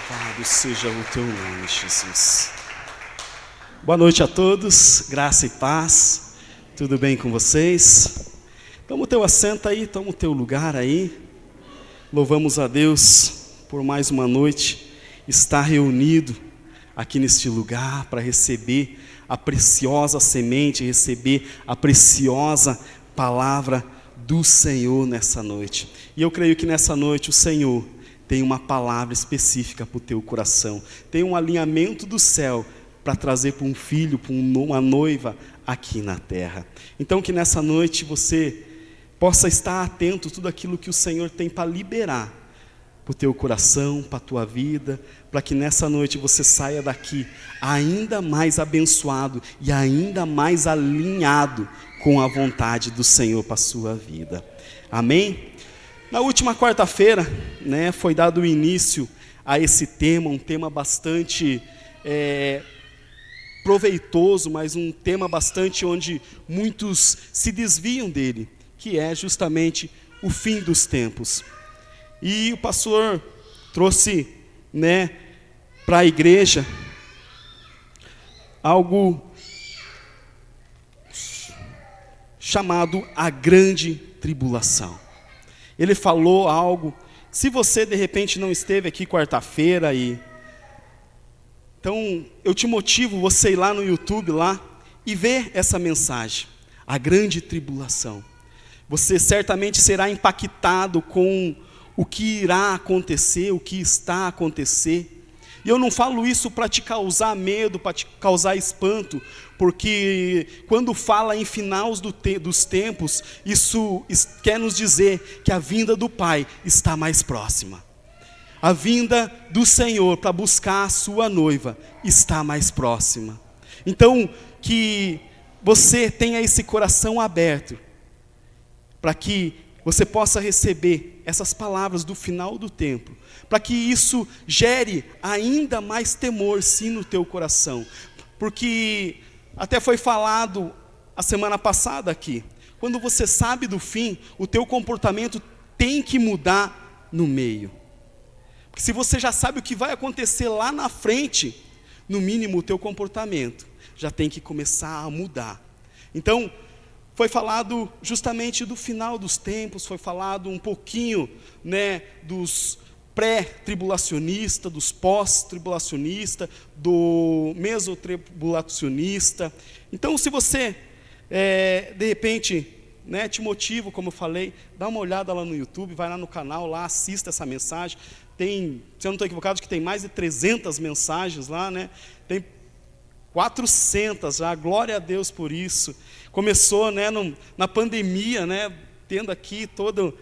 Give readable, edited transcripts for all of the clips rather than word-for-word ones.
Louvado seja o teu nome, Jesus. Boa noite a todos, graça e paz. Tudo bem com vocês? Toma o teu assento aí, toma o teu lugar aí. Louvamos a Deus por mais uma noite estar reunido aqui neste lugar para receber a preciosa semente, receber a preciosa palavra do Senhor nessa noite. E eu creio que nessa noite o Senhor tem uma palavra específica para o teu coração, tem um alinhamento do céu para trazer para um filho, para uma noiva aqui na terra. Então que nessa noite você possa estar atento a tudo aquilo que o Senhor tem para liberar para o teu coração, para a tua vida, para que nessa noite você saia daqui ainda mais abençoado e ainda mais alinhado com a vontade do Senhor para a sua vida. Amém? Na última quarta-feira, foi dado início a esse tema, um tema bastante proveitoso, mas um tema bastante onde muitos se desviam dele, que é justamente o fim dos tempos. E o pastor trouxe, para a igreja algo chamado a grande tribulação. Ele falou algo, se você de repente não esteve aqui quarta-feira, então eu te motivo você ir lá no YouTube lá e ver essa mensagem, a grande tribulação. Você certamente será impactado com o que irá acontecer, o que está a acontecer. E eu não falo isso para te causar medo, para te causar espanto, porque quando fala em final dos tempos, isso quer nos dizer que a vinda do Pai está mais próxima. A vinda do Senhor para buscar a sua noiva está mais próxima. Então, que você tenha esse coração aberto, para que você possa receber essas palavras do final do tempo, para que isso gere ainda mais temor, sim, no teu coração. Porque até foi falado a semana passada aqui, quando você sabe do fim, o teu comportamento tem que mudar no meio. Porque se você já sabe o que vai acontecer lá na frente, no mínimo o teu comportamento já tem que começar a mudar. Então, foi falado justamente do final dos tempos, foi falado um pouquinho, dos pré-tribulacionistas, dos pós-tribulacionistas, do mesotribulacionista. Então, se você, de repente, te motivo, como eu falei, dá uma olhada lá no YouTube, vai lá no canal, lá assista essa mensagem. Tem, se eu não estou equivocado, acho que tem mais de 300 mensagens lá, tem 400 já, glória a Deus por isso. Começou, na pandemia, tendo aqui todo,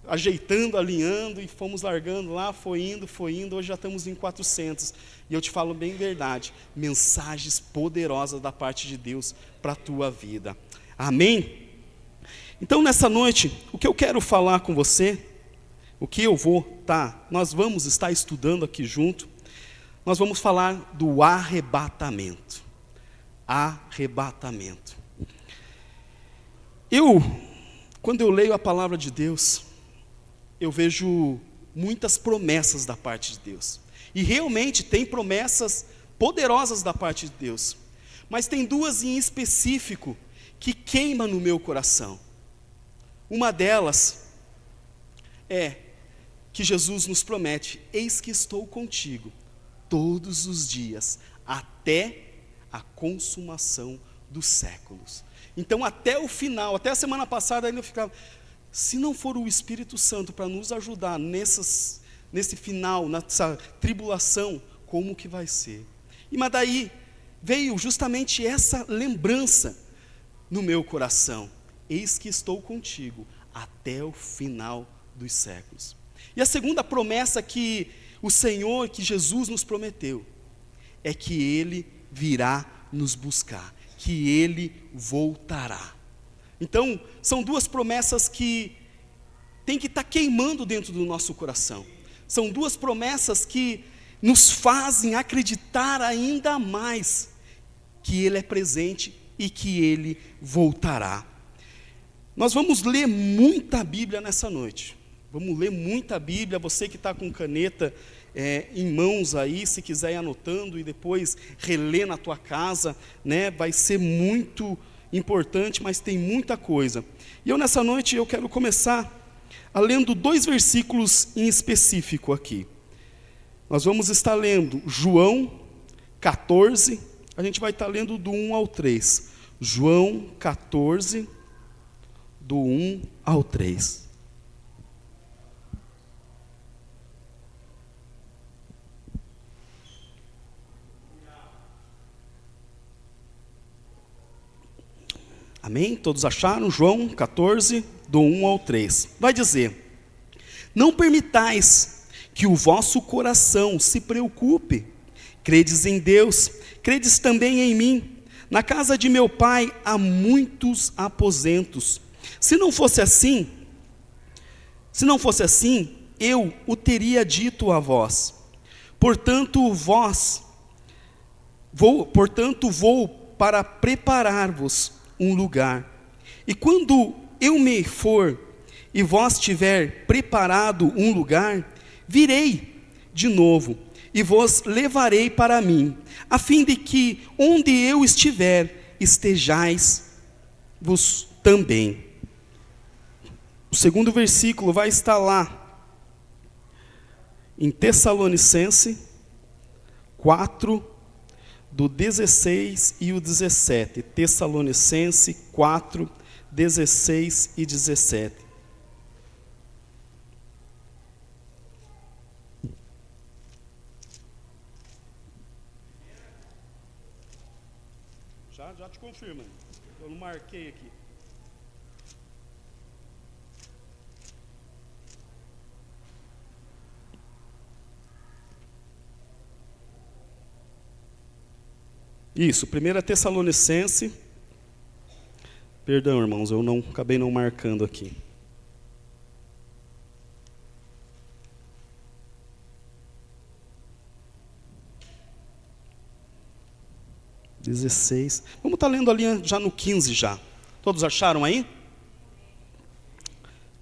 ajeitando, alinhando, e fomos largando lá, foi indo, hoje já estamos em 400. E eu te falo bem verdade, mensagens poderosas da parte de Deus para a tua vida. Amém? Então nessa noite, o que eu quero falar com você, nós vamos estar estudando aqui junto, nós vamos falar do arrebatamento. Arrebatamento. Quando eu leio a palavra de Deus, eu vejo muitas promessas da parte de Deus. E realmente tem promessas poderosas da parte de Deus. Mas tem duas em específico que queima no meu coração. Uma delas é que Jesus nos promete: eis que estou contigo todos os dias, até a consumação dos séculos. Então até o final, até a semana passada ainda eu ficava, se não for o Espírito Santo para nos ajudar nesse final, nessa tribulação, como que vai ser? Mas daí veio justamente essa lembrança no meu coração: eis que estou contigo até o final dos séculos. E a segunda promessa que o Senhor, que Jesus nos prometeu, é que Ele virá nos buscar, que Ele voltará. Então, são duas promessas que tem que estar queimando dentro do nosso coração. São duas promessas que nos fazem acreditar ainda mais que Ele é presente e que Ele voltará. Nós vamos ler muita Bíblia nessa noite. Vamos ler muita Bíblia. Você que está com caneta em mãos aí, se quiser ir anotando e depois reler na tua casa, né? Vai ser muito importante, mas tem muita coisa. E eu nessa noite eu quero começar lendo 2 versículos em específico aqui. Nós vamos estar lendo João 14, a gente vai estar lendo do 1 ao 3. João 14, do 1 ao 3. Amém? Todos acharam? João 14, do 1 ao 3. Vai dizer: não permitais que o vosso coração se preocupe. Credes em Deus, credes também em mim. Na casa de meu pai há muitos aposentos. Se não fosse assim, eu o teria dito a vós. Portanto, vou para preparar-vos um lugar. E quando eu me for e vós tiver preparado um lugar, virei de novo e vos levarei para mim, a fim de que onde eu estiver, estejais vos também. O segundo versículo vai estar lá em Tessalonicense 4, do 16 e o 17. Tessalonicense 4, 16 e 17. Já te confirmo, eu não marquei aqui. Isso, 1 Tessalonicense, perdão irmãos, eu acabei não marcando aqui. Vamos estar lendo ali já no 15 já. Todos acharam aí?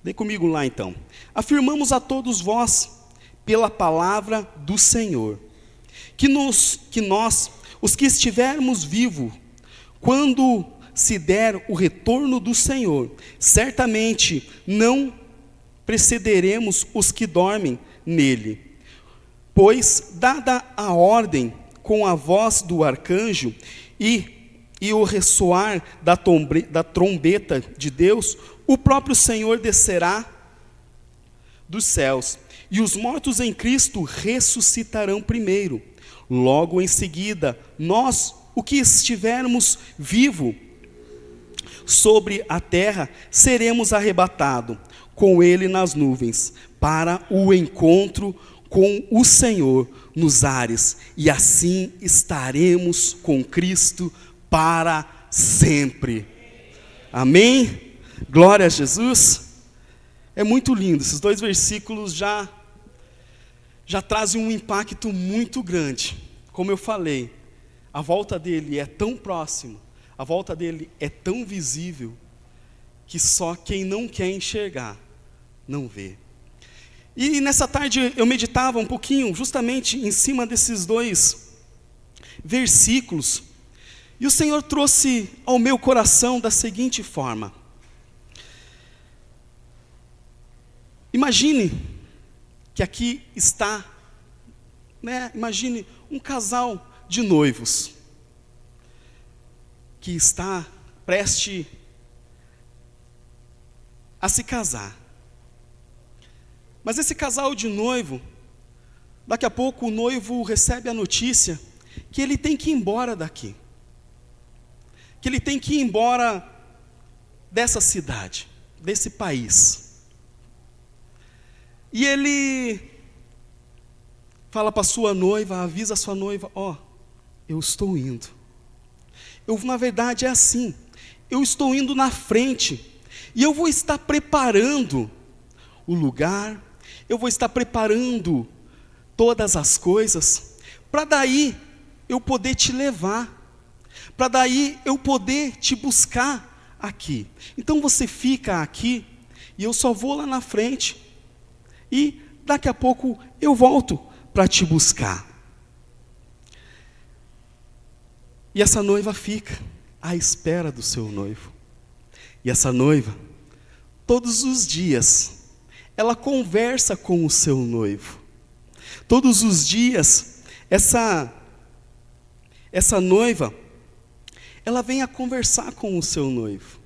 Lê comigo lá então. Afirmamos a todos vós, pela palavra do Senhor, que nós, os que estivermos vivos, quando se der o retorno do Senhor, certamente não precederemos os que dormem nele. Pois, dada a ordem com a voz do arcanjo e o ressoar da trombeta de Deus, o próprio Senhor descerá dos céus, e os mortos em Cristo ressuscitarão primeiro. Logo em seguida, nós, o que estivermos vivos sobre a terra, seremos arrebatados com Ele nas nuvens, para o encontro com o Senhor nos ares, e assim estaremos com Cristo para sempre. Amém? Glória a Jesus. É muito lindo, esses 2 versículos já trazem um impacto muito grande. Como eu falei, a volta dele é tão próxima, a volta dele é tão visível, que só quem não quer enxergar, não vê. E nessa tarde eu meditava um pouquinho, justamente em cima desses 2 versículos, e o Senhor trouxe ao meu coração da seguinte forma: imagine que aqui está, imagine um casal de noivos, que está prestes a se casar. Mas esse casal de noivo, daqui a pouco o noivo recebe a notícia que ele tem que ir embora daqui. Que ele tem que ir embora dessa cidade, desse país. E ele fala para sua noiva, avisa a sua noiva: eu estou indo. Na verdade é assim, eu estou indo na frente, e eu vou estar preparando o lugar, eu vou estar preparando todas as coisas, para daí eu poder te levar, para daí eu poder te buscar aqui. Então você fica aqui, e eu só vou lá na frente, e daqui a pouco eu volto para te buscar. E essa noiva fica à espera do seu noivo. E essa noiva, todos os dias, ela conversa com o seu noivo. Todos os dias, essa noiva, ela vem a conversar com o seu noivo,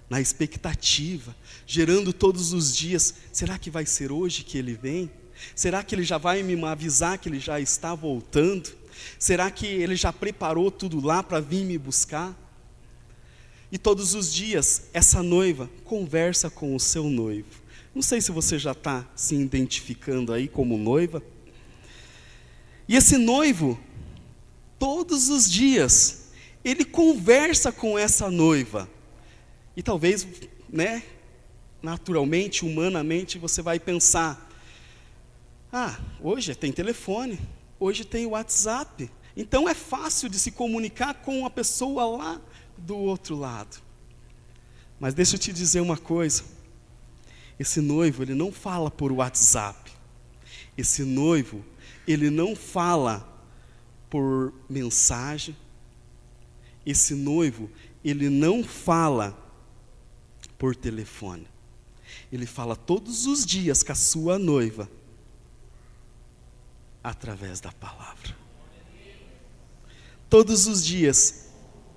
na expectativa, gerando todos os dias, será que vai ser hoje que ele vem? Será que ele já vai me avisar que ele já está voltando? Será que ele já preparou tudo lá para vir me buscar? E todos os dias, essa noiva conversa com o seu noivo. Não sei se você já está se identificando aí como noiva. E esse noivo, todos os dias, ele conversa com essa noiva. E talvez, naturalmente, humanamente, você vai pensar, hoje tem telefone, hoje tem WhatsApp, então é fácil de se comunicar com a pessoa lá do outro lado. Mas deixa eu te dizer uma coisa, esse noivo, ele não fala por WhatsApp, esse noivo, ele não fala por mensagem, esse noivo, ele não fala por telefone, ele fala todos os dias com a sua noiva, através da palavra. Todos os dias,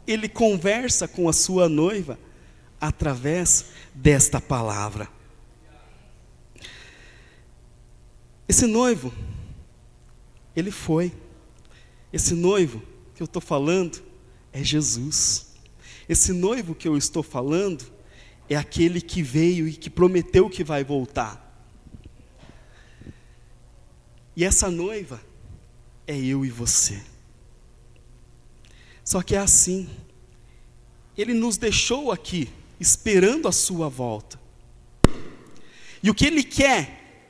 ele conversa com a sua noiva, através desta palavra. Esse noivo, ele foi. Esse noivo que eu estou falando é Jesus. Esse noivo que eu estou falando é aquele que veio e que prometeu que vai voltar. E essa noiva é eu e você. Só que é assim, ele nos deixou aqui, esperando a sua volta. E o que ele quer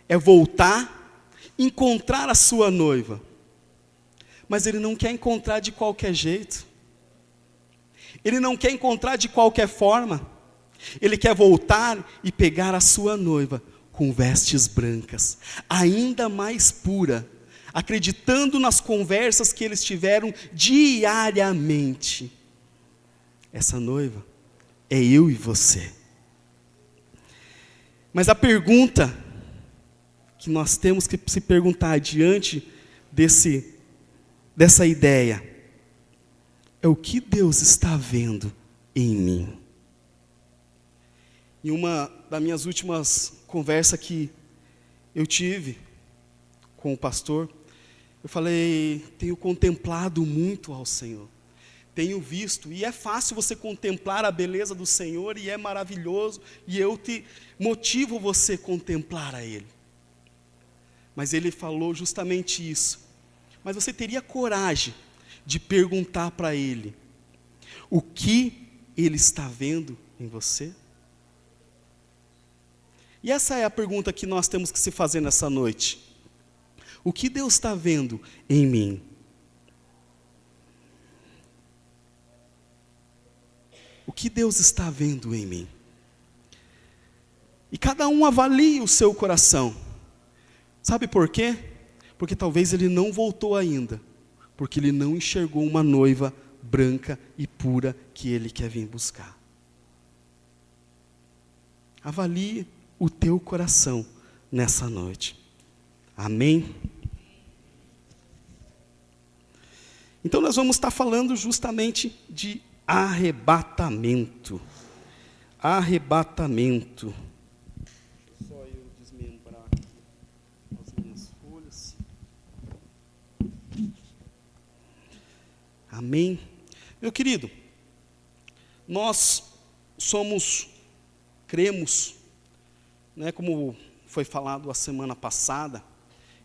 é voltar, encontrar a sua noiva. Mas ele não quer encontrar de qualquer jeito. Ele não quer encontrar de qualquer forma. Ele quer voltar e pegar a sua noiva com vestes brancas, ainda mais pura, acreditando nas conversas que eles tiveram diariamente. Essa noiva é eu e você. Mas a pergunta que nós temos que se perguntar diante dessa ideia é: o que Deus está vendo em mim? Em uma das minhas últimas conversas que eu tive com o pastor, eu falei, tenho contemplado muito ao Senhor, tenho visto, e é fácil você contemplar a beleza do Senhor, e é maravilhoso, e eu te motivo você a contemplar a Ele. Mas ele falou justamente isso. Mas você teria coragem de perguntar para Ele o que Ele está vendo em você? E essa é a pergunta que nós temos que se fazer nessa noite. O que Deus está vendo em mim? O que Deus está vendo em mim? E cada um avalie o seu coração. Sabe por quê? Porque talvez ele não voltou ainda, porque ele não enxergou uma noiva branca e pura que ele quer vir buscar. Avalie o teu coração nessa noite. Amém? Então nós vamos estar falando justamente de arrebatamento. Arrebatamento. Só eu desmembrar aqui as minhas folhas. Amém? Meu querido, nós cremos, como foi falado a semana passada,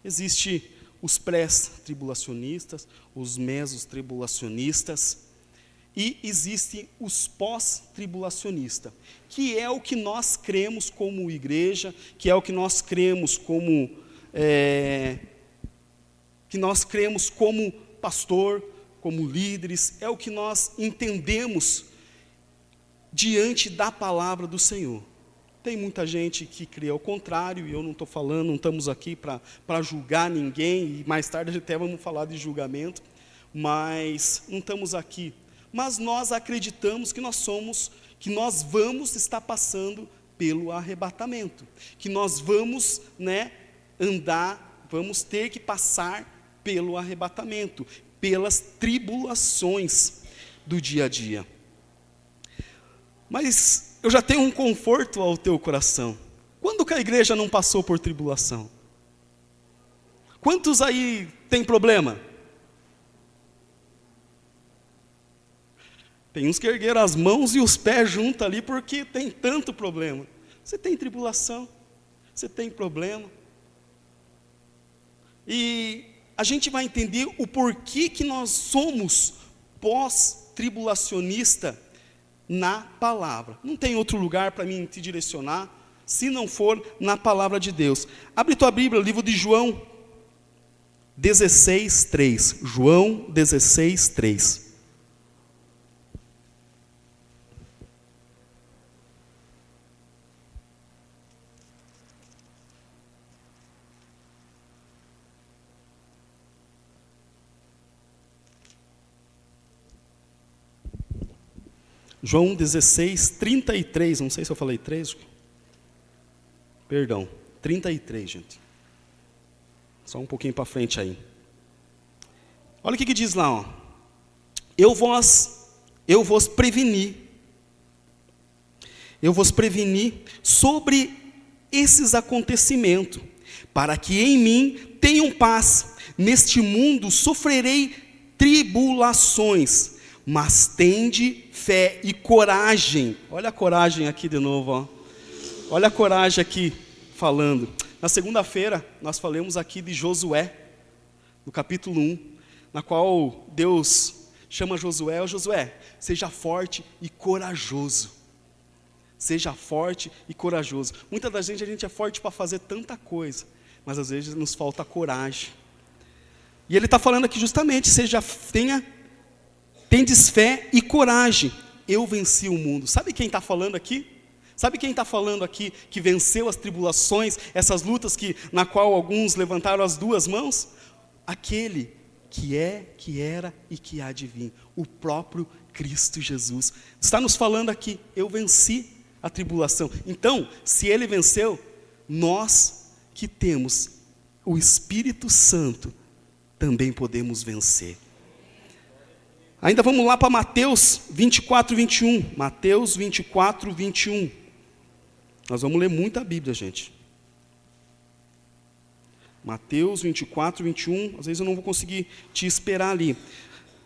existe os pré-tribulacionistas, os meso-tribulacionistas, e existem os pós-tribulacionistas, que é o que nós cremos como igreja, que é o que nós cremos como pastor, como líderes, é o que nós entendemos diante da palavra do Senhor. Tem muita gente que crê ao contrário, e eu não estou falando, não estamos aqui para julgar ninguém, e mais tarde até vamos falar de julgamento, mas não estamos aqui. Mas nós acreditamos que nós vamos estar passando pelo arrebatamento, que nós vamos, vamos ter que passar pelo arrebatamento, pelas tribulações do dia a dia. Mas eu já tenho um conforto ao teu coração. Quando que a igreja não passou por tribulação? Quantos aí tem problema? Tem uns que ergueram as mãos e os pés juntos ali porque tem tanto problema. Você tem tribulação, você tem problema. E a gente vai entender o porquê que nós somos pós-tribulacionista na palavra. Não tem outro lugar para mim te direcionar, se não for na palavra de Deus. Abre tua Bíblia, livro de João 16:3. João 16:3. João 16:33, não sei se eu falei 3, perdão, 33, gente. Só um pouquinho para frente aí. Olha o que diz lá, ó. Eu vos preveni sobre esses acontecimentos, para que em mim tenham paz. Neste mundo sofrerei tribulações, mas tende fé e coragem. Olha a coragem aqui de novo, ó. Olha a coragem aqui falando. Na segunda-feira nós falamos aqui de Josué, no capítulo 1, na qual Deus chama Josué: Josué, seja forte e corajoso. Seja forte e corajoso. Muitas da gente, a gente é forte para fazer tanta coisa, mas às vezes nos falta coragem. E ele está falando aqui justamente: tendes fé e coragem, eu venci o mundo. Sabe quem está falando aqui? Sabe quem está falando aqui que venceu as tribulações, essas lutas na qual alguns levantaram as duas mãos? Aquele que é, que era e que há de vir, o próprio Cristo Jesus. Está nos falando aqui: eu venci a tribulação. Então, se ele venceu, nós que temos o Espírito Santo também podemos vencer. Ainda vamos lá para Mateus 24:21. Mateus 24:21. Nós vamos ler muita Bíblia, gente. Mateus 24:21. Às vezes eu não vou conseguir te esperar ali.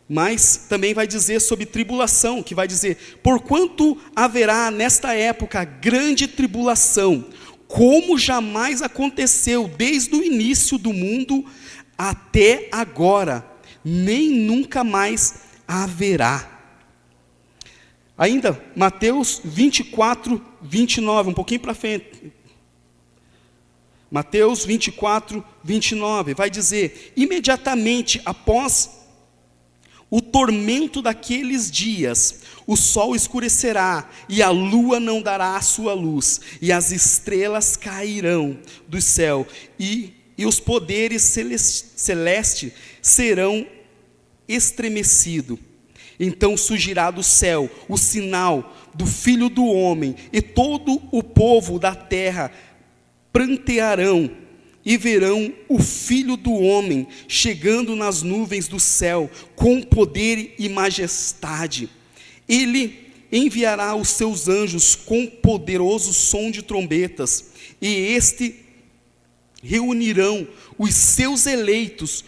Mas também vai dizer sobre tribulação, que vai dizer: porquanto haverá nesta época grande tribulação, como jamais aconteceu desde o início do mundo até agora, nem nunca mais haverá. Ainda, Mateus 24:29, um pouquinho para frente. Mateus 24:29, vai dizer: imediatamente após o tormento daqueles dias, o sol escurecerá, e a lua não dará a sua luz, e as estrelas cairão do céu, e os poderes celestes serão estremecidos. Então surgirá do céu o sinal do Filho do Homem, e todo o povo da terra prantearão, e verão o Filho do Homem chegando nas nuvens do céu, com poder e majestade. Ele enviará os seus anjos com poderoso som de trombetas, e reunirão os seus eleitos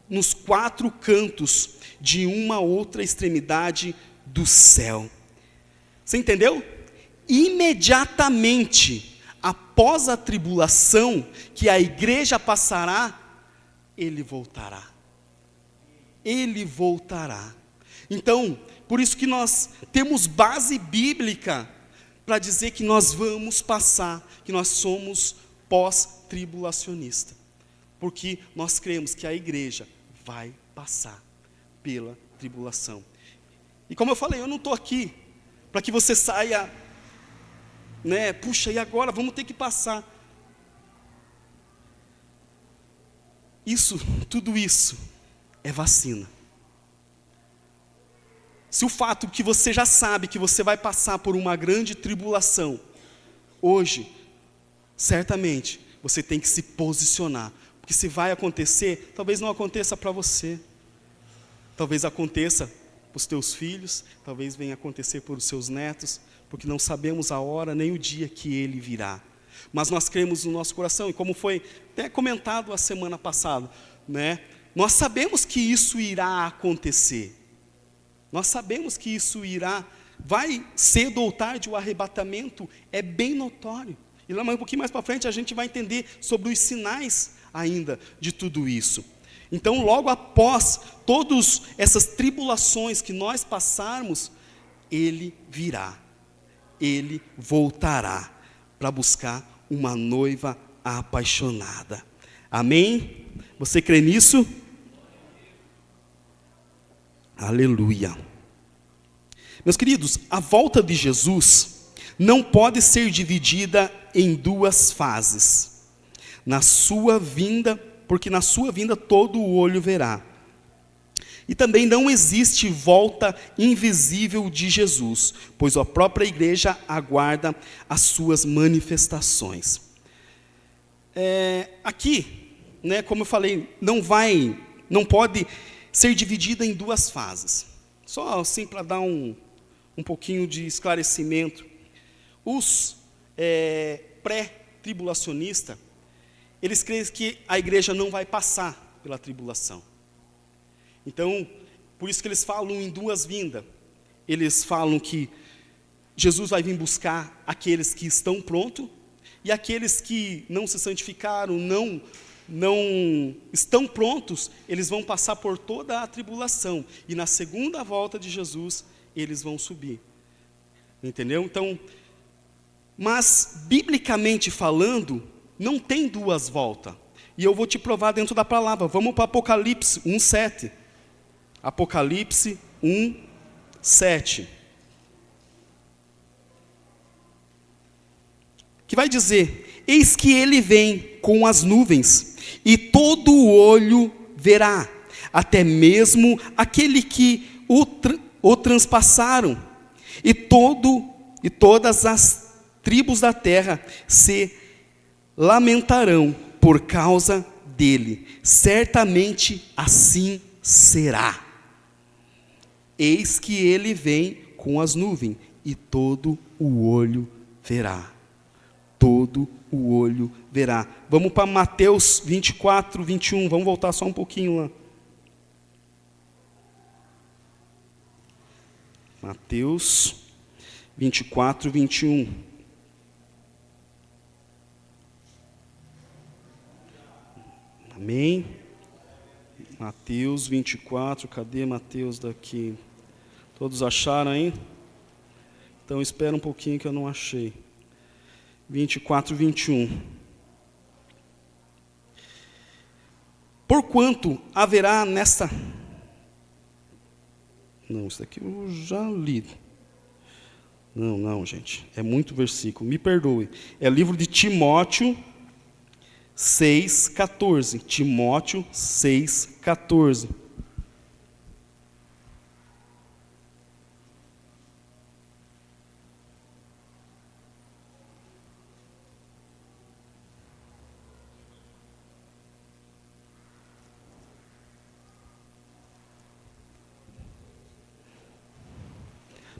nos quatro cantos de uma outra extremidade do céu. Você entendeu? Imediatamente após a tribulação que a igreja passará, ele voltará. Ele voltará. Então, por isso que nós temos base bíblica para dizer que nós vamos passar, que nós somos pós-tribulacionista. Porque nós cremos que a igreja vai passar pela tribulação. E como eu falei, eu não estou aqui para que você saia né? Puxa, e agora? Vamos ter que passar. Tudo isso é vacina. Se o fato que você já sabe que você vai passar por uma grande tribulação, hoje, certamente, você tem que se posicionar. Porque se vai acontecer, talvez não aconteça para você. Talvez aconteça para os teus filhos, talvez venha acontecer para os seus netos, porque não sabemos a hora nem o dia que ele virá. Mas nós cremos no nosso coração, e como foi até comentado a semana passada, né? Nós sabemos que isso irá acontecer. Nós sabemos que isso vai cedo ou tarde, o arrebatamento é bem notório. E lá um pouquinho mais para frente a gente vai entender sobre os sinais ainda de tudo isso. Então, logo após todas essas tribulações que nós passarmos, ele virá, ele voltará para buscar uma noiva apaixonada. Amém? Você crê nisso? Aleluia. Meus queridos, a volta de Jesus não pode ser dividida em duas fases. Na sua vinda, porque na sua vinda todo o olho verá. E também não existe volta invisível de Jesus, pois a própria igreja aguarda as suas manifestações. Aqui, né, como eu falei, não pode ser dividida em duas fases. Só assim para dar um pouquinho de esclarecimento. Os pré-tribulacionistas, eles creem que a igreja não vai passar pela tribulação. Então, por isso que eles falam em duas vindas. Eles falam que Jesus vai vir buscar aqueles que estão prontos, e aqueles que não se santificaram, não estão prontos, eles vão passar por toda a tribulação, e na segunda volta de Jesus, eles vão subir. Entendeu? Então, mas, biblicamente falando, não tem duas voltas. E eu vou te provar dentro da palavra. Vamos para Apocalipse 1:7. Apocalipse 1:7. Que vai dizer: eis que ele vem com as nuvens, e todo o olho verá, até mesmo aquele que o transpassaram, e todas as tribos da terra se lamentarão por causa dele. Certamente assim será. Eis que ele vem com as nuvens, e todo o olho verá. Todo o olho verá. Vamos para Mateus 24, 21. Vamos voltar só um pouquinho lá. Mateus 24, 21. Amém? Mateus 24, cadê Mateus daqui? Todos acharam aí? Então espera um pouquinho que eu não achei. 24, 21. Porquanto haverá nesta... Não, isso daqui eu já li. Não, gente. É muito versículo. Me perdoe. É livro de Timóteo 6,14. Timóteo 6,14.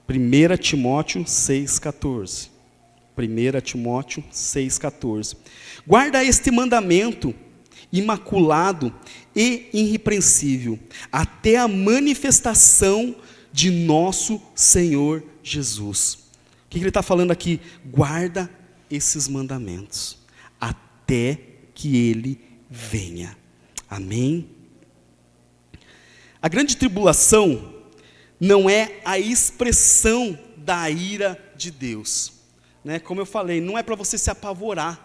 Primeira Timóteo 6,14. 1 Timóteo 6,14. Guarda este mandamento imaculado e irrepreensível, até a manifestação de nosso Senhor Jesus. O que ele está falando aqui? Guarda esses mandamentos, até que ele venha. Amém? A grande tribulação não é a expressão da ira de Deus. Né? Como eu falei, não é para você se apavorar.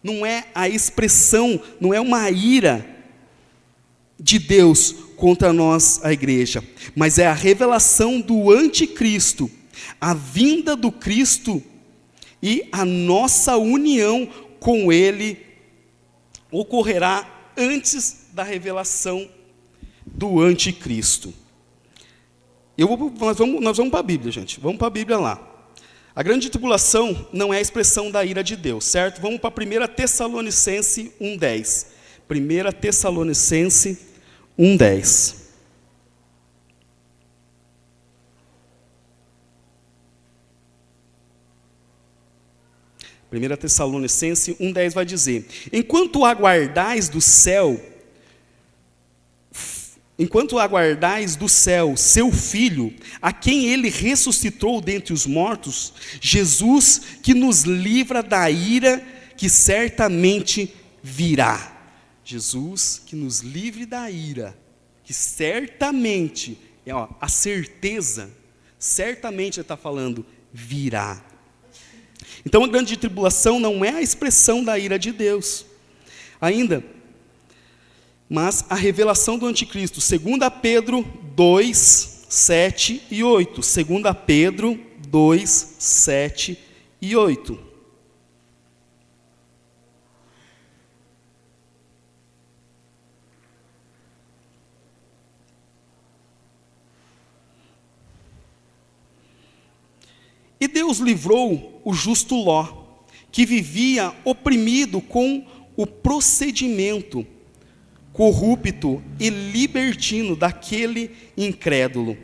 Não é a expressão, não é uma ira de Deus contra nós, a igreja. Mas é a revelação do anticristo, a vinda do Cristo e a nossa união com Ele ocorrerá antes da revelação do anticristo. Nós vamos para a Bíblia, gente. Vamos para a Bíblia lá. A grande tribulação não é a expressão da ira de Deus, certo? Vamos para 1 Tessalonicense 1:10. 1 Tessalonicense 1:10. Primeira Tessalonicense 1:10 vai dizer: enquanto aguardais do céu seu Filho, a quem ele ressuscitou dentre os mortos, Jesus, que nos livra da ira que certamente virá. Jesus, que nos livre da ira, que certamente, a certeza, certamente ele está falando, virá. Então a grande tribulação não é a expressão da ira de Deus, ainda, mas a revelação do anticristo. 2 Pedro 2, 7 e 8. 2 Pedro 2, 7 e 8. E Deus livrou o justo Ló, que vivia oprimido com o procedimento corrupto e libertino daquele incrédulo.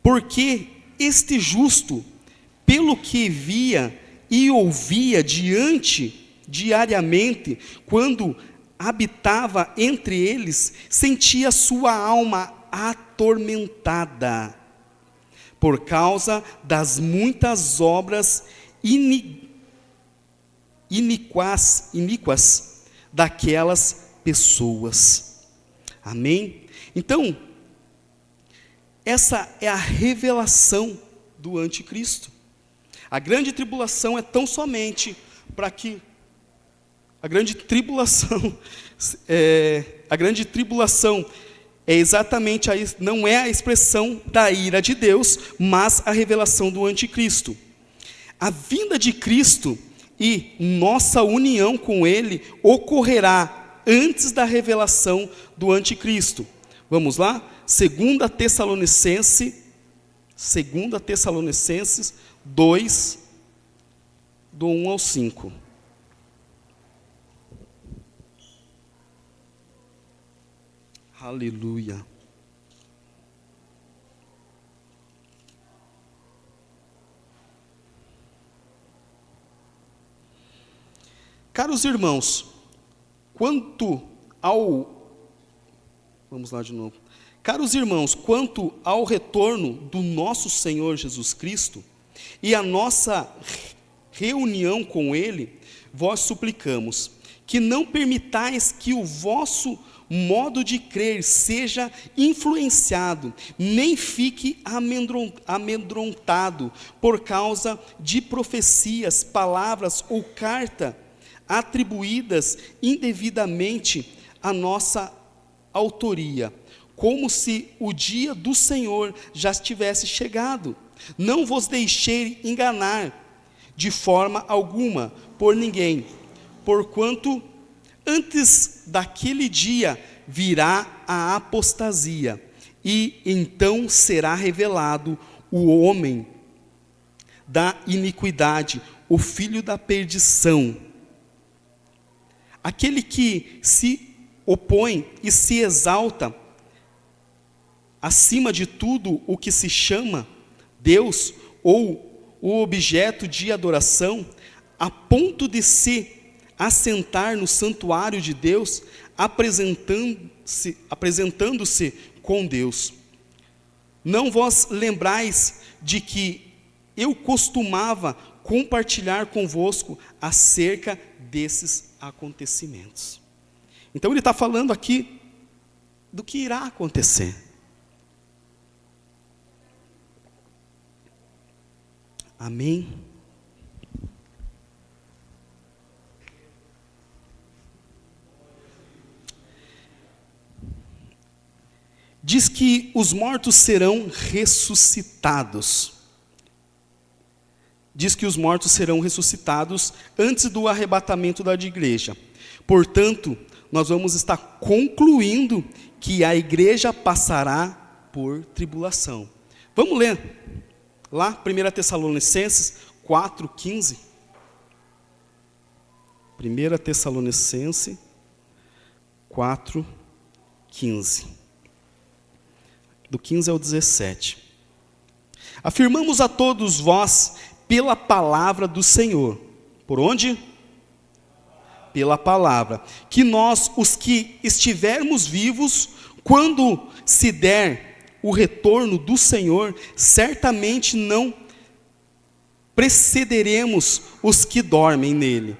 Porque este justo, pelo que via e ouvia diariamente, quando habitava entre eles, sentia sua alma atormentada, por causa das muitas obras iníquas daquelas pessoas. Amém? Então, essa é a revelação do anticristo. A grande tribulação é tão somente para que a grande tribulação é exatamente não é a expressão da ira de Deus, mas a revelação do anticristo. A vinda de Cristo e nossa união com Ele ocorrerá antes da revelação do anticristo. Vamos lá? 2 Tessalonicenses 2, do 1 ao 5. Aleluia. Caros irmãos, Caros irmãos, quanto ao retorno do nosso Senhor Jesus Cristo e a nossa reunião com Ele, vós suplicamos que não permitais que o vosso modo de crer seja influenciado, nem fique amedrontado por causa de profecias, palavras ou carta atribuídas indevidamente à nossa autoria, como se o dia do Senhor já tivesse chegado. Não vos deixei enganar de forma alguma por ninguém, porquanto antes daquele dia virá a apostasia, e então será revelado o homem da iniquidade, o filho da perdição, aquele que se opõe e se exalta acima de tudo o que se chama Deus ou o objeto de adoração, a ponto de se assentar no santuário de Deus, apresentando-se com Deus. Não vos lembrais de que eu costumava compartilhar convosco acerca desses acontecimentos. Então ele está falando aqui do que irá acontecer. Amém? Diz que os mortos serão ressuscitados. diz que os mortos serão ressuscitados antes do arrebatamento da igreja. Portanto, nós vamos estar concluindo que a igreja passará por tribulação. Vamos ler lá, 1 Tessalonicenses 4:15. 1 Tessalonicenses 4:15. Do 15 ao 17. Afirmamos a todos vós pela palavra do Senhor. Por onde? Pela palavra. Que nós, os que estivermos vivos, quando se der o retorno do Senhor, certamente não precederemos os que dormem nele.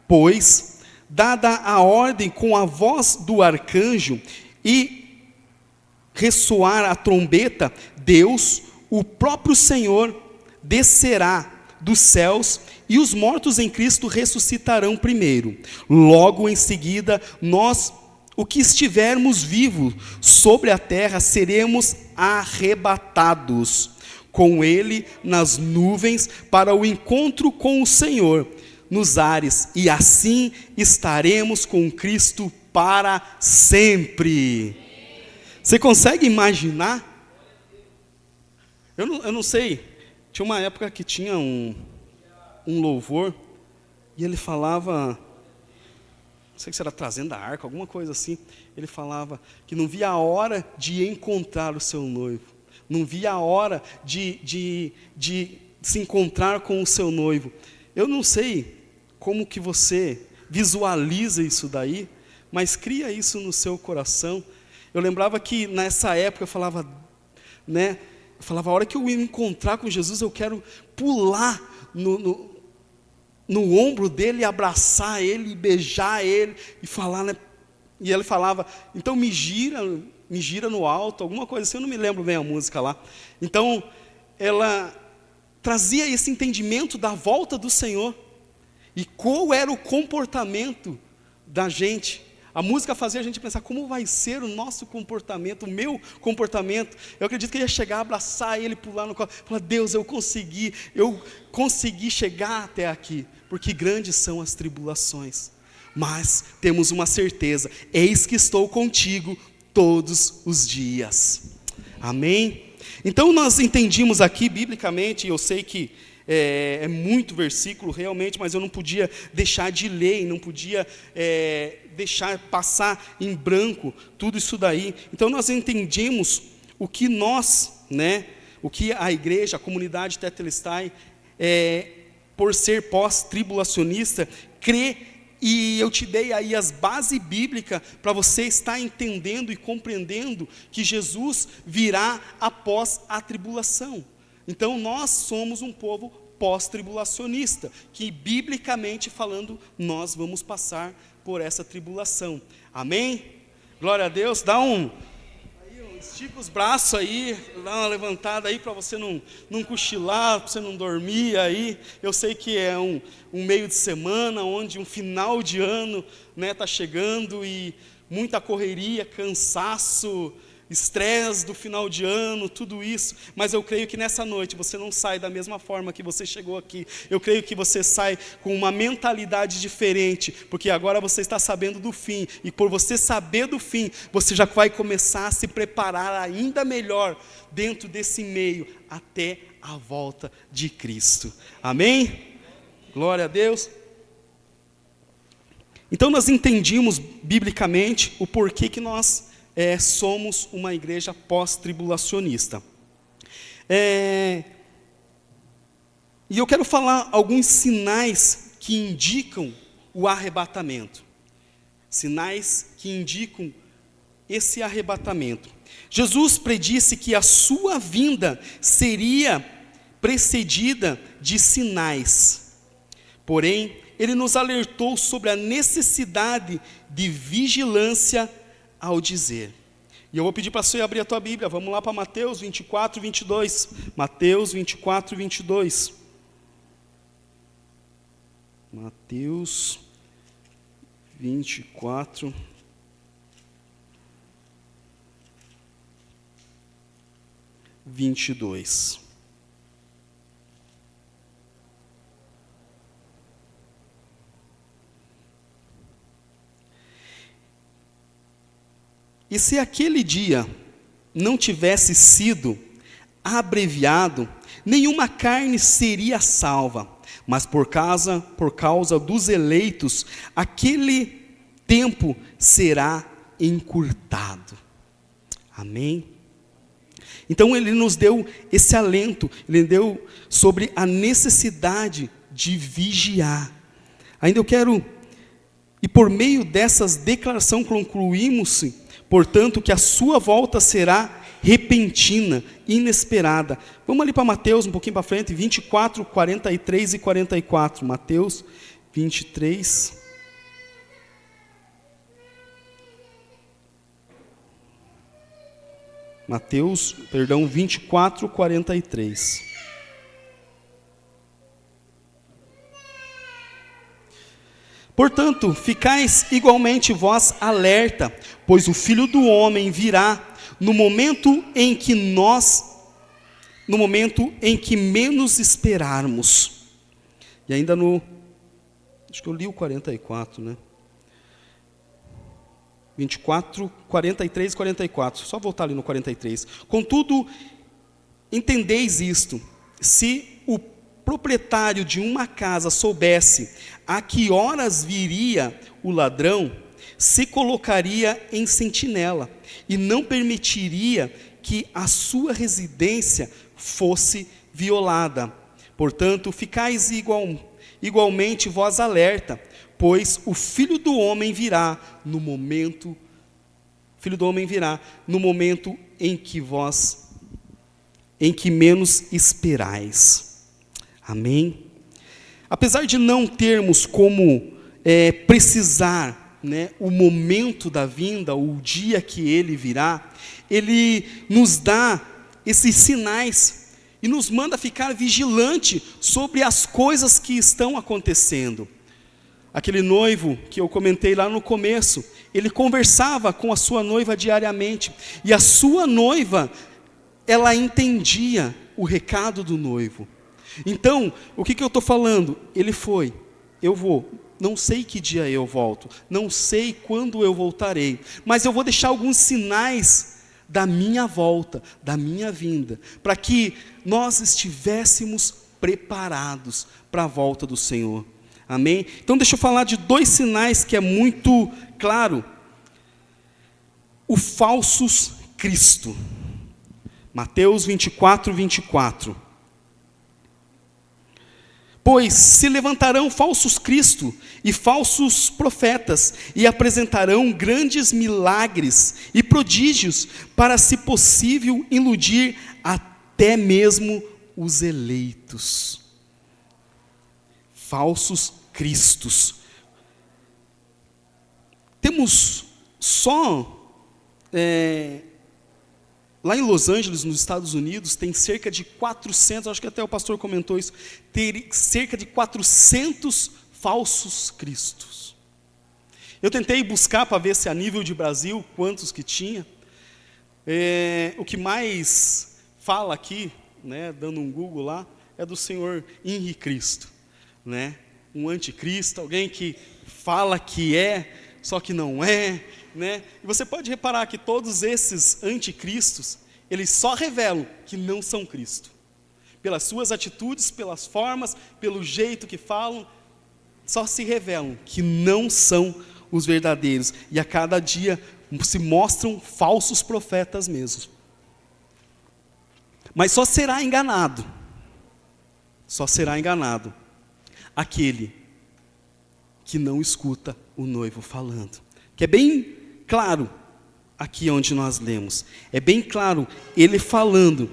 Pois, dada a ordem com a voz do arcanjo e ressoar a trombeta, Deus, o próprio Senhor, descerá dos céus e os mortos em Cristo ressuscitarão primeiro. Logo em seguida, nós, o que estivermos vivos sobre a terra, seremos arrebatados com Ele nas nuvens para o encontro com o Senhor nos ares, e assim estaremos com Cristo para sempre. Você consegue imaginar? Eu não sei, tinha uma época que tinha um louvor, e ele falava, não sei se era trazendo a arca, alguma coisa assim, ele falava que não via a hora de encontrar o seu noivo, não via a hora de se encontrar com o seu noivo. Eu não sei como que você visualiza isso daí, mas cria isso no seu coração. Eu lembrava que nessa época eu falava, a hora que eu me encontrar com Jesus, eu quero pular no ombro dele, abraçar ele, beijar ele, e falar, né? E ele falava, então me gira no alto, alguma coisa assim, eu não me lembro bem a música lá. Então, ela trazia esse entendimento da volta do Senhor, e qual era o comportamento da gente. A música fazia a gente pensar, como vai ser o nosso comportamento, o meu comportamento. Eu acredito que eu ia chegar, abraçar ele, pular no colo, falar, Deus, eu consegui chegar até aqui, porque grandes são as tribulações, mas temos uma certeza, eis que estou contigo todos os dias. Amém? Então nós entendimos aqui, biblicamente, eu sei que é muito versículo realmente, mas eu não podia deixar de ler, não podia deixar passar em branco tudo isso daí. Então nós entendemos o que nós, o que a igreja, a comunidade Tetelestai, por ser pós-tribulacionista, crê, e eu te dei aí as bases bíblicas para você estar entendendo e compreendendo que Jesus virá após a tribulação. Então nós somos um povo pós-tribulacionista, que biblicamente falando, nós vamos passar por essa tribulação. Amém? Glória a Deus. Estica os braços aí, dá uma levantada aí para você não cochilar, para você não dormir aí. Eu sei que é um meio de semana, onde um final de ano está chegando, e muita correria, cansaço, estresse do final de ano, tudo isso, mas eu creio que nessa noite você não sai da mesma forma que você chegou aqui. Eu creio que você sai com uma mentalidade diferente, porque agora você está sabendo do fim, e por você saber do fim, você já vai começar a se preparar ainda melhor dentro desse meio, até a volta de Cristo. Amém? Glória a Deus. Então nós entendimos biblicamente o porquê que nós somos uma igreja pós-tribulacionista. E eu quero falar alguns sinais que indicam o arrebatamento. Sinais que indicam esse arrebatamento. Jesus predisse que a sua vinda seria precedida de sinais. Porém, ele nos alertou sobre a necessidade de vigilância ao dizer. E eu vou pedir para você abrir a tua Bíblia. Vamos lá para Mateus 24, 22. Mateus 24, 22. Mateus 24, 22. E se aquele dia não tivesse sido abreviado, nenhuma carne seria salva, mas por causa dos eleitos, aquele tempo será encurtado. Amém? Então ele nos deu esse alento, ele deu sobre a necessidade de vigiar. Ainda eu quero, e por meio dessas declarações concluímos, portanto, que a sua volta será repentina, inesperada. Vamos ali para Mateus, um pouquinho para frente, 24, 43 e 44. Mateus 23. Mateus, 24, 43. Portanto, ficais igualmente vós alerta, pois o Filho do Homem virá no momento em que menos esperarmos. E ainda acho que eu li o 44, né? 24, 43 e 44. Só voltar ali no 43. Contudo, entendeis isto: se o proprietário de uma casa soubesse a que horas viria o ladrão, se colocaria em sentinela e não permitiria que a sua residência fosse violada. Portanto, ficais igualmente vós alerta, pois o Filho do Homem virá no momento em que menos esperais. Amém? Apesar de não termos como precisar, né, o momento da vinda, o dia que ele virá, ele nos dá esses sinais e nos manda ficar vigilante sobre as coisas que estão acontecendo. Aquele noivo que eu comentei lá no começo, ele conversava com a sua noiva diariamente, e a sua noiva, ela entendia o recado do noivo. Então, o que eu estou falando? Eu vou, não sei que dia eu volto, não sei quando eu voltarei, mas eu vou deixar alguns sinais da minha volta, da minha vinda, para que nós estivéssemos preparados para a volta do Senhor. Amém? Então deixa eu falar de 2 sinais que é muito claro. O falsos Cristo. Mateus 24, 24. Pois se levantarão falsos Cristo e falsos profetas, e apresentarão grandes milagres e prodígios, para, se possível, iludir até mesmo os eleitos. Falsos Cristos. Temos só, lá em Los Angeles, nos Estados Unidos, tem cerca de 400, acho que até o pastor comentou isso, tem cerca de 400 falsos cristos. Eu tentei buscar para ver se a nível de Brasil, quantos que tinha. O que mais fala aqui, né, dando um Google lá, é do senhor Henri Cristo, né? Um anticristo, alguém que fala que é, só que não é, né? E você pode reparar que todos esses anticristos, eles só revelam que não são Cristo. Pelas suas atitudes, pelas formas, pelo jeito que falam, só se revelam que não são os verdadeiros. E a cada dia se mostram falsos profetas mesmo. Mas só será enganado aquele que não escuta o noivo falando. Que é bem claro aqui onde nós lemos. É bem claro ele falando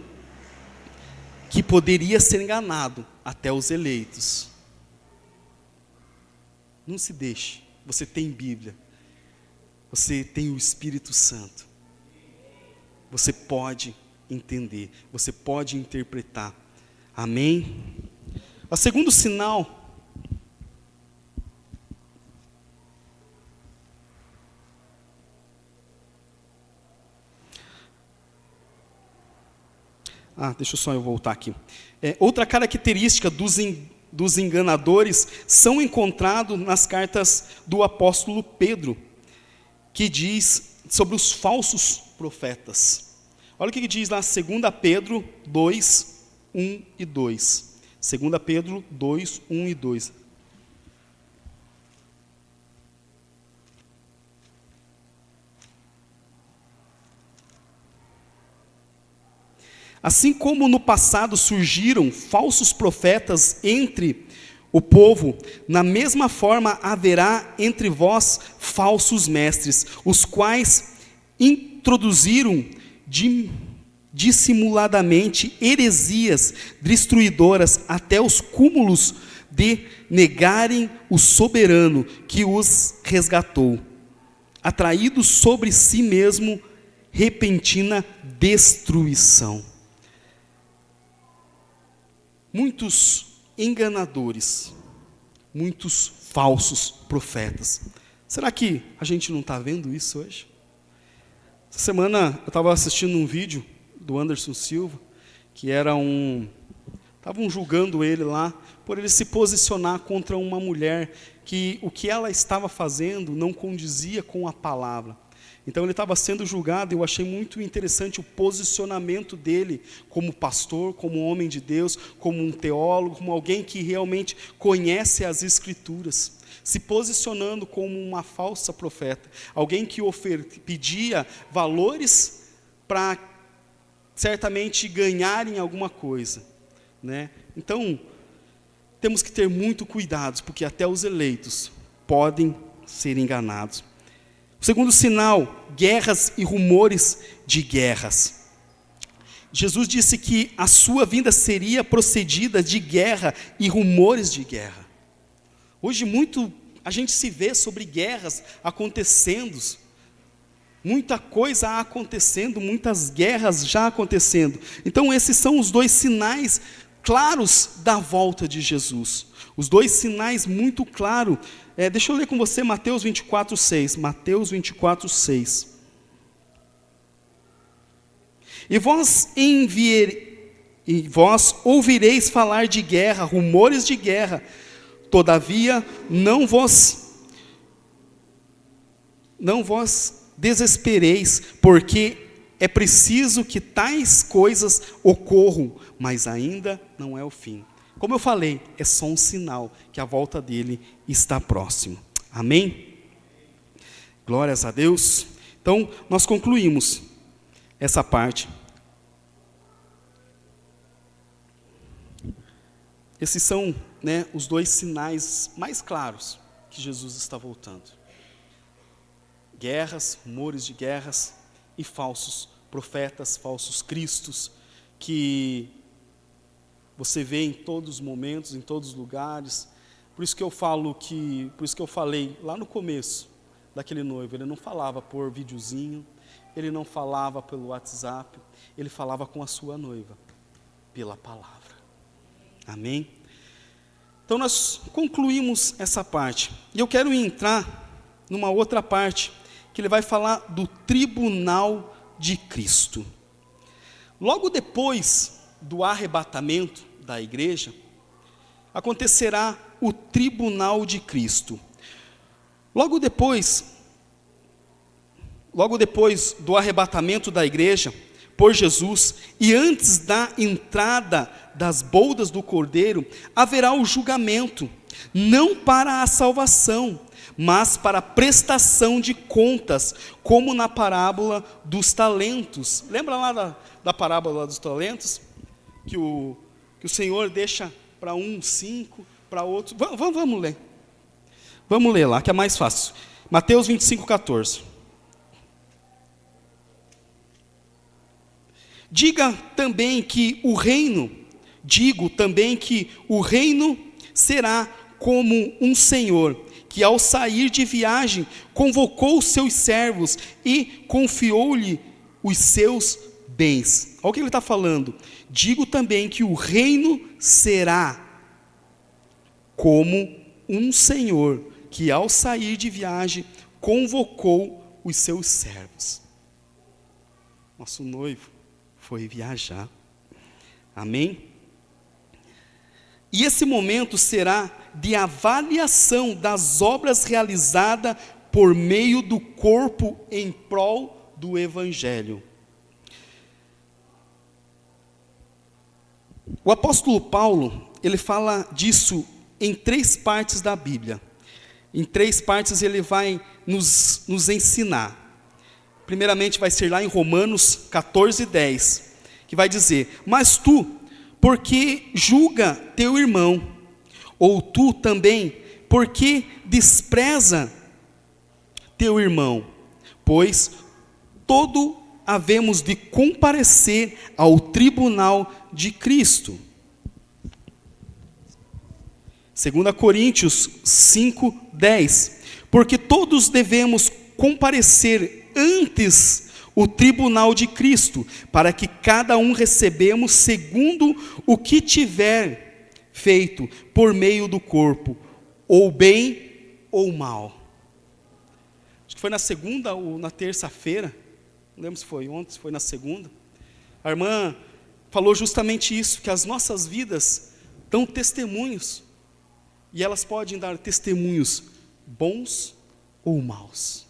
que poderia ser enganado até os eleitos. Não se deixe. Você tem Bíblia. Você tem o Espírito Santo. Você pode entender. Você pode interpretar. Amém? O segundo sinal. Deixa eu só voltar aqui. Outra característica dos enganadores são encontrados nas cartas do apóstolo Pedro, que diz sobre os falsos profetas. Olha o que diz lá 2 Pedro 2, 1 e 2. 2 Pedro 2, 1 e 2. Assim como no passado surgiram falsos profetas entre o povo, na mesma forma haverá entre vós falsos mestres, os quais introduziram dissimuladamente heresias destruidoras até os cúmulos de negarem o soberano que os resgatou, atraídos sobre si mesmo repentina destruição. Muitos enganadores, muitos falsos profetas. Será que a gente não está vendo isso hoje? Essa semana eu estava assistindo um vídeo do Anderson Silva, que estavam julgando ele lá, por ele se posicionar contra uma mulher, que o que ela estava fazendo não condizia com a palavra. Então ele estava sendo julgado, e eu achei muito interessante o posicionamento dele como pastor, como homem de Deus, como um teólogo, como alguém que realmente conhece as Escrituras, se posicionando como uma falsa profeta, alguém que pedia valores para certamente ganharem alguma coisa, né? Então, temos que ter muito cuidado, porque até os eleitos podem ser enganados. O segundo sinal, guerras e rumores de guerras. Jesus disse que a sua vinda seria procedida de guerra e rumores de guerra. Hoje a gente se vê sobre guerras acontecendo, muita coisa acontecendo, muitas guerras já acontecendo. Então esses são os dois sinais claros da volta de Jesus. Os dois sinais muito claros. Deixa eu ler com você Mateus 24, 6. Mateus 24, 6. E vós ouvireis falar de guerra, rumores de guerra. Todavia, não vos desespereis, porque é preciso que tais coisas ocorram, mas ainda não é o fim. Como eu falei, é só um sinal que a volta dele está próxima. Amém? Glórias a Deus. Então, nós concluímos essa parte. Esses são, os dois sinais mais claros que Jesus está voltando. Guerras, rumores de guerras e falsos profetas, falsos cristos, que você vê em todos os momentos, em todos os lugares. Por isso que eu falei lá no começo daquele noivo, ele não falava por videozinho, ele não falava pelo WhatsApp, ele falava com a sua noiva, pela palavra. Amém? Então nós concluímos essa parte. E eu quero entrar numa outra parte, que ele vai falar do tribunal de Cristo. Logo depois do arrebatamento da igreja, acontecerá o tribunal de Cristo. Logo depois do arrebatamento da igreja por Jesus, e antes da entrada das bodas do Cordeiro, haverá o julgamento, não para a salvação, mas para a prestação de contas, como na parábola dos talentos. Lembra lá da parábola dos talentos? Que o Senhor deixa para um 5, para outro. Vamos ler. Vamos ler lá, que é mais fácil. Mateus 25, 14. Digo também que o reino será como um senhor, que ao sair de viagem, convocou os seus servos e confiou-lhe os seus bens. Olha o que ele está falando. Digo também que o reino será como um senhor, que ao sair de viagem, convocou os seus servos. Nosso noivo foi viajar. Amém? E esse momento será de avaliação das obras realizadas por meio do corpo em prol do Evangelho. O apóstolo Paulo, ele fala disso em 3 partes da Bíblia. Em 3 partes ele vai nos ensinar. Primeiramente vai ser lá em Romanos 14:10, que vai dizer: mas tu, porque julga teu irmão? Ou tu também, porque despreza teu irmão? Pois todo havemos de comparecer ao tribunal de Cristo. 2 Coríntios 5:10, porque todos devemos comparecer antes o tribunal de Cristo, para que cada um recebemos segundo o que tiver feito por meio do corpo, ou bem ou mal. Acho que foi na segunda ou na terça-feira, não lembro se foi ontem, se foi na segunda, a irmã falou justamente isso, que as nossas vidas dão testemunhos, e elas podem dar testemunhos bons ou maus.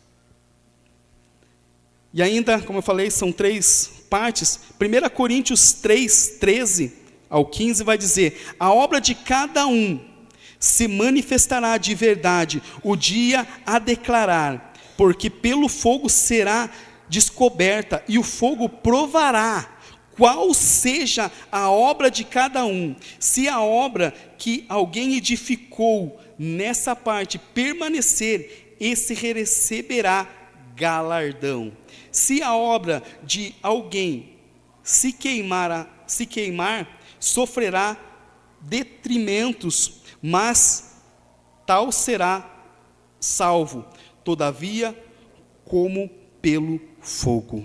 E ainda, como eu falei, são 3 partes. 1 Coríntios 3:13 ao 15 vai dizer: a obra de cada um se manifestará de verdade, o dia a declarar, porque pelo fogo será descoberta, e o fogo provará qual seja a obra de cada um. Se a obra que alguém edificou nessa parte permanecer, esse receberá galardão. Se a obra de alguém se queimar, sofrerá detrimentos, mas tal será salvo, todavia, como pelo fogo.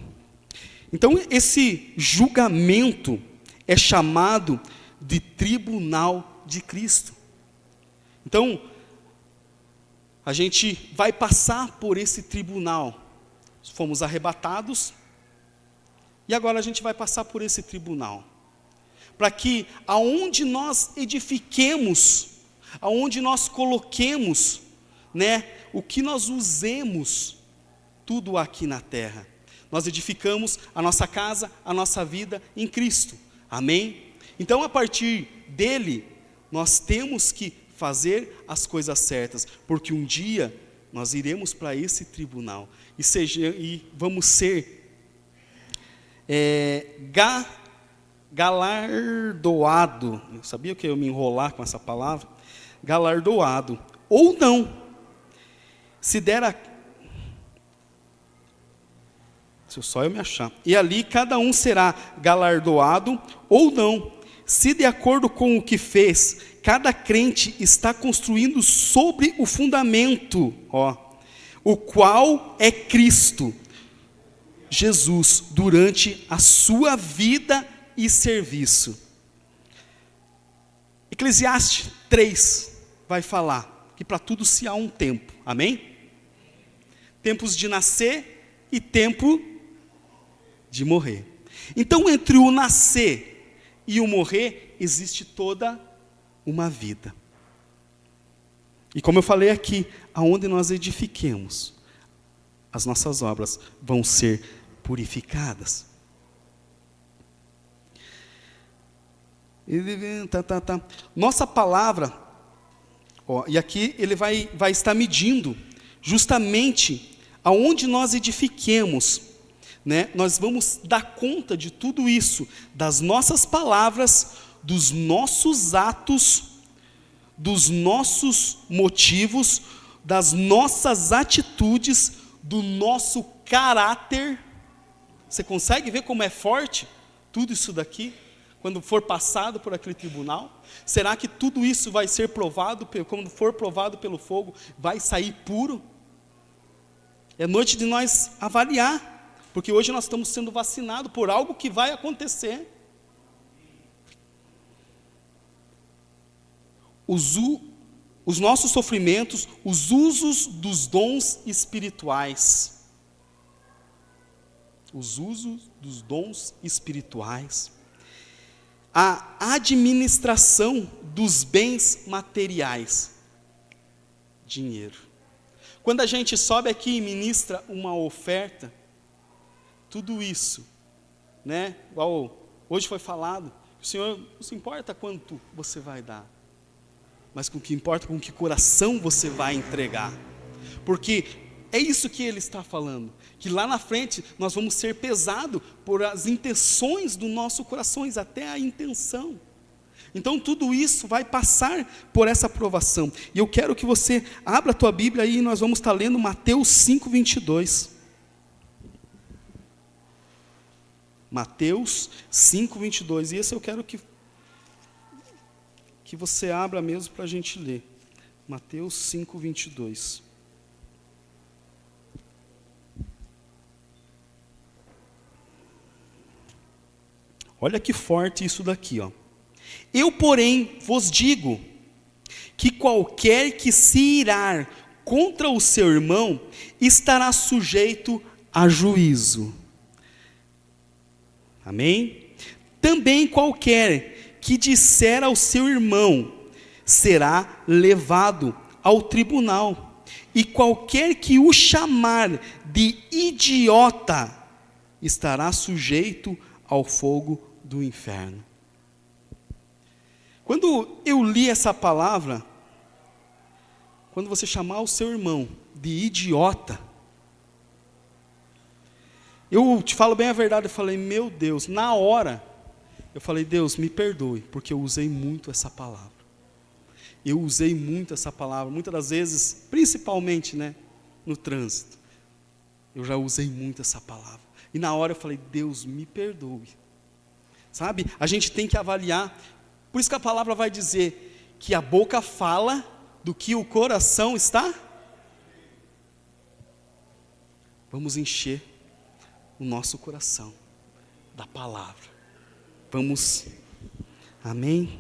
Então, esse julgamento é chamado de tribunal de Cristo. Então, a gente vai passar por esse tribunal. Fomos arrebatados, e agora a gente vai passar por esse tribunal. Para que aonde nós edifiquemos, aonde nós coloquemos, o que nós usemos, tudo aqui na terra. Nós edificamos a nossa casa, a nossa vida em Cristo. Amém? Então, a partir dele, nós temos que fazer as coisas certas, porque um dia nós iremos para esse tribunal e vamos ser galardoado. Eu sabia que eu ia me enrolar com essa palavra. Galardoado ou não. Se só eu me achar. E ali cada um será galardoado ou não. Se de acordo com o que fez, cada crente está construindo sobre o fundamento, o qual é Cristo Jesus, durante a sua vida e serviço. Eclesiastes 3 vai falar que para tudo se há um tempo, amém? Tempos de nascer e tempo de morrer. Então, entre o nascer e o morrer, existe toda uma vida. E como eu falei aqui, aonde nós edifiquemos, as nossas obras vão ser purificadas. Nossa palavra, e aqui ele vai estar medindo justamente aonde nós edifiquemos, nós vamos dar conta de tudo isso, das nossas palavras, dos nossos atos, dos nossos motivos, das nossas atitudes, do nosso caráter. Você consegue ver como é forte tudo isso daqui, quando for passado por aquele tribunal? Será que tudo isso vai ser provado, quando for provado pelo fogo, vai sair puro? É noite de nós avaliar, porque hoje nós estamos sendo vacinados por algo que vai acontecer. Os nossos sofrimentos, os usos dos dons espirituais. Os usos dos dons espirituais. A administração dos bens materiais. Dinheiro. Quando a gente sobe aqui e ministra uma oferta, tudo isso, né? Igual hoje foi falado, o Senhor não se importa quanto você vai dar, mas com o que importa, com que coração você vai entregar. Porque é isso que ele está falando, que lá na frente nós vamos ser pesados por as intenções do nosso coração, até a intenção. Então tudo isso vai passar por essa aprovação. E eu quero que você abra a tua Bíblia aí, e nós vamos estar lendo Mateus 5:22. Mateus 5:22. E esse eu quero que você abra mesmo para a gente ler. Mateus 5:22. Olha que forte isso daqui, ó. Eu, porém, vos digo, que qualquer que se irar contra o seu irmão, estará sujeito a juízo. Amém? Também qualquer que disser ao seu irmão, será levado ao tribunal. E qualquer que o chamar de idiota, estará sujeito ao fogo do inferno. Quando eu li essa palavra, quando você chamar o seu irmão de idiota, eu te falo bem a verdade, eu falei, meu Deus, na hora, eu falei, Deus, me perdoe, porque eu usei muito essa palavra. Eu usei muito essa palavra, muitas das vezes, principalmente, né, no trânsito, eu já usei muito essa palavra. E na hora eu falei, Deus, me perdoe. Sabe, a gente tem que avaliar. Por isso que a palavra vai dizer que a boca fala do que o coração está. Vamos encher o nosso coração da palavra. Vamos, amém?